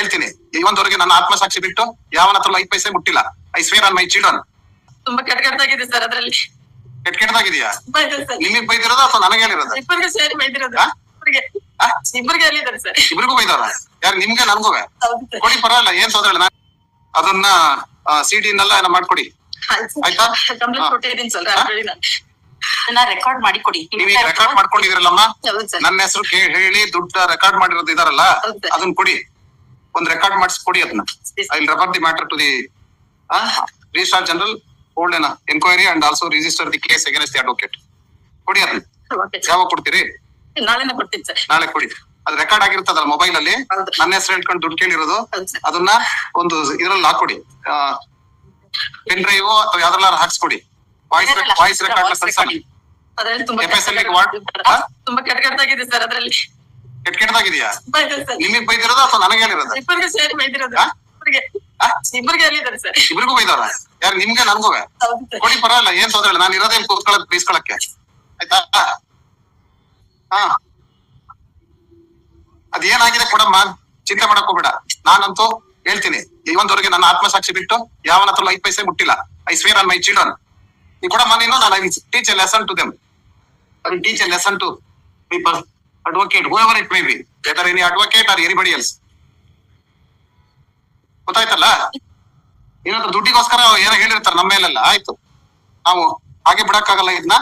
ಹೇಳ್ತೀನಿ, ಇವೊಂದವರೆಗೆ ನನ್ನ ಆತ್ಮಸಾಕ್ಷಿ ಬಿಟ್ಟು ಯಾವನ ಹತ್ರ 5 ಪೈಸೆ ಮುಟ್ಟಿಲ್ಲ. I swear on my children. ತುಂಬಾ ಕೆಟ್ಟದಾಗಿದೆ ಸರ್. ಅದ್ರಲ್ಲಿ ಕೆಟ್ಟದಾಗಿದೆಯಾ? ನಿಮಗೆ ಬೈದಿರೋದು ಅಥವಾ ನನಗೆ ಹೇಳಿರೋದು? ಇಬ್ಬರಿಗೆ ಸೇರಿ ಬೈದಿರೋದು. ಇಬ್ಬರಿಗೆ ಹೇಳಿದ್ದಾರೆ ಸರ್. ಇಬ್ರಿಗೂ ಬೈದಾರ? ಯಾರು, ನಿಮ್ಗೆ ನನ್ಗೂ? ಕೊಡಿ, ಪರವಾಗಿಲ್ಲ, ಏನ್ ತೊಂದ್ರೆ ಇಲ್ಲ. ಅದನ್ನ CD ನೆಲ್ಲ ಮಾಡ್ಕೊಡಿ, ಆಯ್ತಾ? ಕಂಪ್ಲೇಂಟ್ ಕೊಟ್ಟಿದ್ದೀನಿ ಸರ್ ಆಲ್ರೆಡಿ. ರೆಕಾರ್ಡ್ ಮಾಡಿ ಕೊಡಿ. ನೀವು ರೆಕಾರ್ಡ್ ಮಾಡ್ಕೊಂಡಿದಿರಲ್ಲಮ್ಮ, ನನ್ನ ಹೆಸರು ಹೇಳಿ ದುಡ್ಡು ರೆಕಾರ್ಡ್ ಮಾಡಿರೋದು ಇದಾರಲ್ಲ, ಅದನ್ನ ಕೊಡಿ. ಒಂದ್ ರೆಕಾರ್ಡ್ ಮಾಡಿಸ್ಕೊಡಿ ಅದನ್ನ. I will refer the matter to the registrar general, hold an enquiry and also register the case against the advocate. ಕೊಡಿ ಅದನ್ನ. ಯಾವಾಗ ಕೊಡ್ತೀರಿ? ನಾಳೆನೇ ಕೊಡ್ತೀನಿ ಸರ್. ನಾಳೆ ಕೊಡಿ. ಅದು ರೆಕಾರ್ಡ್ ಆಗಿರ್ತದಲ್ಲ ಮೊಬೈಲ್ ಅಲ್ಲಿ, ನನ್ನ ಹೆಸರು ಹೇಳ್ಕೊಂಡು ದುಡ್ಡು ಕೇಳಿರೋದು, ಅದನ್ನ ಒಂದು ಇದ್ರಲ್ಲಿ ಹಾಕೊಡಿ. ಪೆನ್ ಡ್ರೈವ್ ಅಥವಾ ಯಾವ್ದ್ರಲ್ಲಾರು ಹಾಕ್ಸ್ಕೊಡಿ. ವಾಯ್ಸ್ ರೆಕಾರ್ಡ್ ಅದ್ರಲ್ಲಿ ತುಂಬಾ ಕೆಟ್ಟದಾಗಿದೆ ಸರ್. ಅದ್ರಲ್ಲಿ ಕೆಟ್ಟದಾಗಿದೆಯಾ? ನಿಮಗೆ ಬೈದಿರೋದು ಅಥವಾ ನನಗೆ ಹೇಳಿರೋದು? ಇಬ್ಬರಿಗೆ ಸೇರಿ ಬೈದಿರೋದು. ಇಬ್ಬರಿಗೆ ಹೇಳಿದ್ದಾರೆ ಸರ್. ಇಬ್ರಿಗೂ ಬೈದಾರ? ಯಾರು, ನಿಮ್ಗೆ ನನ್ಗೂ? ಕೊಡಿ, ಪರವಾಗಿಲ್ಲ, ಏನ್ ತೊಂದ್ರೆ ಇಲ್ಲ. ನಾನು ಇರೋದೇನ್ ಕೂತ್ಕೊಳ್ಳೋದು ಬೈಸ್ಕೊಳಕ್ಕೆ, ಆಯ್ತಾ? ಅದೇನಾಗಿದೆ ಕೊಡಮ್ಮ, ಚಿಂತೆ ಮಾಡಕ್ ಹೋಗ್ಬೇಡ. ನಾನಂತೂ ಹೇಳ್ತೀನಿ, ಇವೊಂದವರೆಗೆ ನನ್ನ ಆತ್ಮಸಾಕ್ಷಿ ಬಿಟ್ಟು ಯಾವನ ಹತ್ರ 5 ಪೈಸೆ ಮುಟ್ಟಿಲ್ಲ. I swear on my children. ಈ ಕೊಡಮ್ಮ ನೀನು. ನಾನು I will teach a lesson to them. I will teach a lesson to people, advocate, whoever it may be, whether any advocate or anybody else. ಗೊತ್ತಾಯ್ತಲ್ಲ? ಏನಾದ್ರು ದುಡ್ಡಿಗೋಸ್ಕರ ಏನೋ ಹೇಳಿರ್ತಾರೆ ನಮ್ಮ ಮೇಲೆಲ್ಲ. ಆಯ್ತು, ನಾವು ಹಾಗೆ ಬಿಡಕ್ಕಾಗಲ್ಲ ಇದನ್ನ,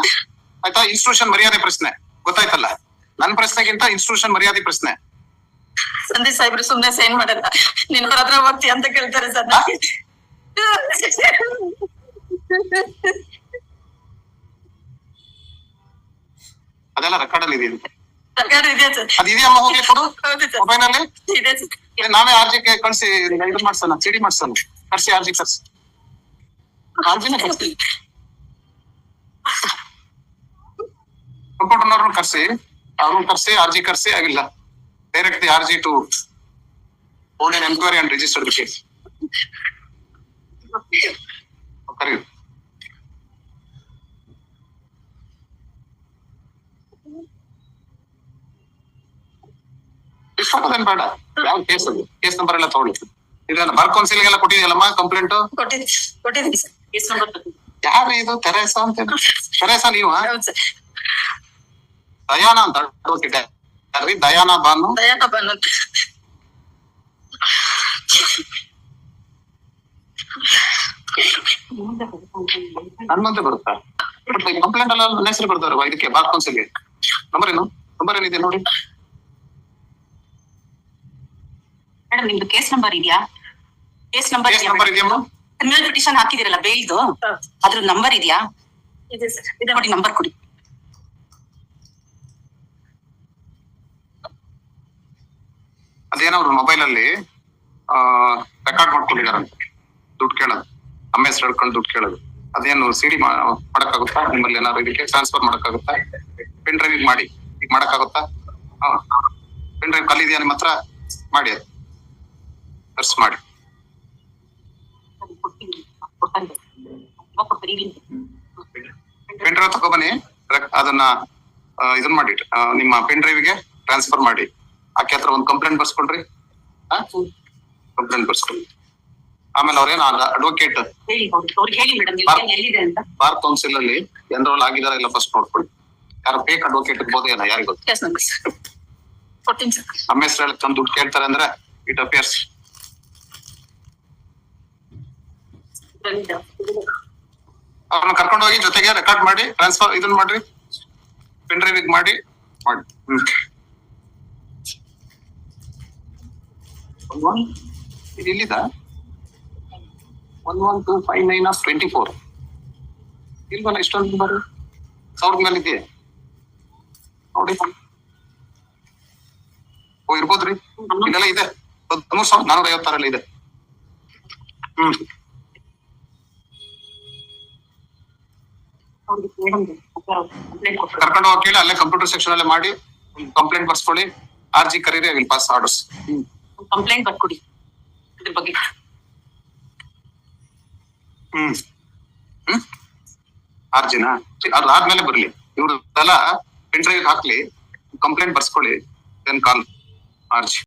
ಆಯ್ತಾ? ಇನ್ಸ್ಟಿಟ್ಯೂಷನ್ ಮರ್ಯಾದೆ ಪ್ರಶ್ನೆ, ಗೊತ್ತಾಯ್ತಲ್ಲ? ನನ್ನ ಪ್ರಶ್ನೆಗಿಂತ ಇನ್ಸ್ಟಿಟ್ಯೂಷನ್ ಮರ್ಯಾದೆ ಪ್ರಶ್ನೆ. ಸಂದೀಪ್ ಸಾಹೇಬ್ರು ಸುಮ್ನೆ ಸೈನ್ ಮಾಡಲ್ಲ, ನಿನ್ ಹತ್ರ ಹೋಗ್ತಿ ಅಂತ ಕೇಳ್ತಾರೆ ಸರ್. ಅದೆಲ್ಲ ರೆಕಾರ್ಡ್ ಅಲ್ಲಿ ಇದೆ. ಅದಿದೆಯಮ್ಮ, ಹೋಗ್ಲಿ ಕೊಡು ಮೊಬೈಲ್ ಅಲ್ಲಿ. ನಾವೇ RG ಕಳ್ಸಿ ಇದು ಮಾಡ್ಸೋಣ, CD ಮಾಡ್ಸೋಣ. ಕರ್ಸಿ RG ಕರ್ಸಿ, RGನೇ ಕರ್ಸಿ. ಕಂಪ್ಯೂಟರ್ನವ್ರನ್ನ ಕರ್ಸಿ, ಅವ್ರನ್ನ ಕರ್ಸಿ, RG ಕರ್ಸಿ. ಆಗಿಲ್ಲ, direct the RG to hold an enquiry and register the case. ಕರೀ. ಇಷ್ಟೊಂದೇನ್ ಬೇಡ, ಯಾವ ಕೇಸ್ ಅದು, ಕೇಸ್ ನಂಬರ್ ಎಲ್ಲ ತಗೊಳ್ಳಿ. ಇದನ್ನ ಬಾರ್ ಕೌನ್ಸಿಲ್ಗೆಲ್ಲ ಕೊಟ್ಟಿದ್ಯಲ್ಲಮ್ಮ ಕಂಪ್ಲೇಂಟ್? ಕೊಟ್ಟಿದ್ದೀನಿ ಸರ್. ಕೇಸ್ ನಂಬರ್ ಯಾರು ಇದು? ತೆರೇಸಾ ಅಂತ. ತೆರೇಸಾ ನೀವು? ದಯಾನಾ ಅಂತ ಅಡ್ವೊಕೇಟ್. ಯಾರ್ರಿ? ದಯಾನಾ ಬಾನು? ದಯಾನಾ ಬಾನು ಅಂತ. ಹನುಮಂತ ಬರುತ್ತಾ? ಕಂಪ್ಲೇಂಟ್ ಎಲ್ಲ ನನ್ನ ಹೆಸರು ಬರ್ತಾರ ಇದಕ್ಕೆ, ಬಾರ್ ಕೌನ್ಸಿಲ್ಗೆ. ನಂಬರ್ ಏನು? ನಂಬರ್ ಏನಿದೆ ನೋಡಿ ಮೇಡಮ್. ನಿಮ್ದು ಕೇಸ್ ನಂಬರ್ ಇದೆಯಾ? ಕೇಸ್ ನಂಬರ್ ಇದೆಯಮ್ಮ? ಕ್ರಿಮಿನಲ್ ಪಿಟಿಷನ್ ಹಾಕಿದಿರಲ್ಲ ಬೇಲ್ದು, ಅದ್ರ ನಂಬರ್ ಇದೆಯಾ? ಇದೆ ಸರ್. ಇದೆ ನೋಡಿ, ನಂಬರ್ ಕೊಡಿ. ಅದೇನವ್ರು ಮೊಬೈಲ್ ಅಲ್ಲಿ ರೆಕಾರ್ಡ್ ಮಾಡ್ಕೊಂಡಿದಾರಂತೆ, ದುಡ್ಡು ಕೇಳೋದು, ನಮ್ಮ ಹೆಸರು ಹೇಳ್ಕೊಂಡು ದುಡ್ಡು ಕೇಳೋದು. ಅದೇನು CD ಮಾಡಕ್ಕಾಗುತ್ತಾ? ನಿಮ್ಮಲ್ಲಿ ಏನಾದ್ರು ಇದಕ್ಕೆ ಟ್ರಾನ್ಸ್ಫರ್ ಮಾಡಕ್ಕಾಗುತ್ತಾ? ಪೆನ್ ಡ್ರೈವ್ ಮಾಡಿ, ಈಗ ಮಾಡಕ್ಕಾಗುತ್ತಾ? ಪೆನ್ ಡ್ರೈವ್ ಕಲ್ಲಿದೆಯಾ ನಿಮ್ಮ ಹತ್ರ? ಮಾಡಿ, ಅದು ಸರ್ಚ್ ಮಾಡಿ. ಪೆನ್ ಡ್ರೈವ್ ತಗೊಬನ್ನಿ, ಅದನ್ನ ಇದನ್ ಮಾಡಿ ನಿಮ್ಮ ಪೆನ್ ಡ್ರೈವ್ಗೆ ಟ್ರಾನ್ಸ್ಫರ್ ಮಾಡಿ. ಆಕೆ ಹತ್ರ ಒಂದು ಕಂಪ್ಲೇಂಟ್ ಬರ್ಸ್ಕೊಳ್ರಿ. ಕಂಪ್ಲೇಂಟ್ ಬರ್ಸ್ಕೊಳ್ಳಿ. ಆಮೇಲೆ ಅವ್ರೇನ ಅಡ್ವೊಕೇಟ್ ಬಾರ್ ಕೌನ್ಸಿಲ್ ಅಲ್ಲಿ ಎನ್ರೋಲ್ ಆಗಿದಾರ ಇಲ್ಲ ಫಸ್ಟ್ ನೋಡ್ಕೊಳ್ಳಿ. ಯಾರು ಫೇಕ್ ಅಡ್ವೊಕೇಟ್ ಇರ್ಬೋದು ಏನೋ, ಯಾರಿಗೂ ಗೊತ್ತು. ನಮ್ಮ ಹೆಸರು ಹೇಳಿ ತಂದು ದುಡ್ಡು ಕೇಳ್ತಾರೆ ಅಂದ್ರೆ ಇಟ್ ಅಪಿಯರ್ಸ್. ಅವ್ರನ್ನ ಕರ್ಕೊಂಡು ಹೋಗಿ ಜೊತೆಗೆ ರೆಕಾರ್ಡ್ ಮಾಡಿ ಟ್ರಾನ್ಸ್ಫರ್ ಇದನ್ನ ಮಾಡ್ರಿ, ಪೆನ್ ಡ್ರೈವ್ ಮಾಡಿ. ಇದು ಇಲ್ಲಿದ 11259/24 ಇಲ್ವಲ್ಲ? ಇಷ್ಟೊಂದು ಬರ್ರಿ, 1000 ಮೇಲೆ ಇದೆಯಾ ನೋಡಿ. ಓ, ಇರ್ಬೋದ್ರಿ. ಇದೆಲ್ಲ ಇದೆ, 13,456 ಇದೆ. ಕರ್ಕೊಂಡು ಹೋಗಿ ಕೇಳಿ, ಅಲ್ಲೇ ಕಂಪ್ಯೂಟರ್ ಸೆಕ್ಷನ್ ಅಲ್ಲೇ ಮಾಡಿ ಕಂಪ್ಲೇಂಟ್ ಬರ್ಸ್ಕೊಳ್ಳಿ. RG ಕರೀರಿ, I will pass orders. Complaint ಬರ್ಕೊಡಿ ಇದ್ರ ಬಗ್ಗೆ. RGನಾ? ಅದು ಆದ್ಮೇಲೆ ಬರ್ಲಿ. ಇವ್ರದೆಲ್ಲ ಪೆನ್ ಡ್ರೈವ್ ಹಾಕ್ಲಿ, ಕಂಪ್ಲೇಂಟ್ ಬರ್ಸ್ಕೊಳ್ಳಿ, ದೆನ್ ಕಾಲ್ RG.